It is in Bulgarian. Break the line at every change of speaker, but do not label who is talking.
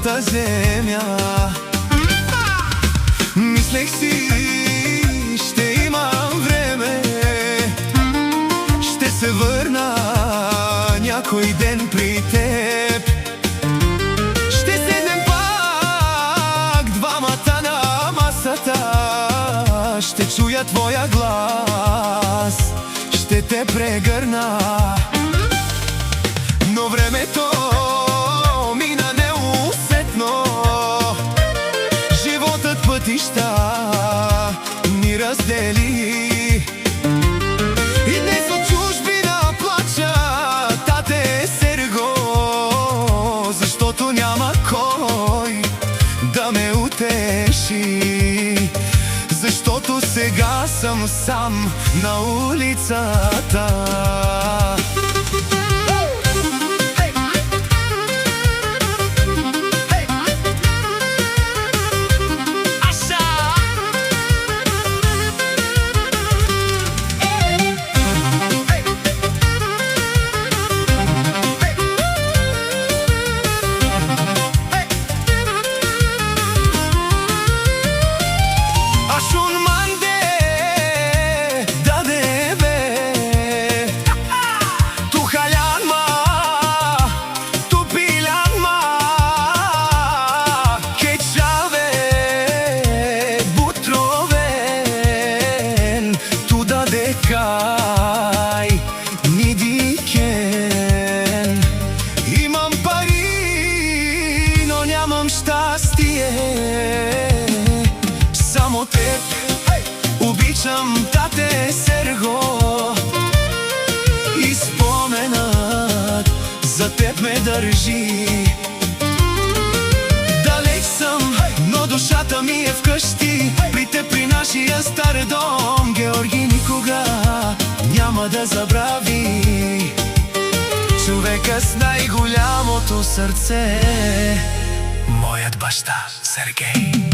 моята земя. Мислех си, ще имам време, ще се върна някой ден при теб. Ще седнем пак двамата на масата, ще чуя твоя глас, ще те прегърна. Но времето мина неусетно, животът пътища ни раздели. И днес от чужбина плача, тате Серго, защото няма кой да ме утеши. Защото сега съм сам на улицата. Имам пари, но нямам щастие. Само теб обичам, тате Серго, и споменът за теб ме държи. Далеч съм, но душата ми е вкъщи, при теб, при нашия стар дом. Георги никога няма да забрави човека с най-голямото сърце, моят баща Сергей.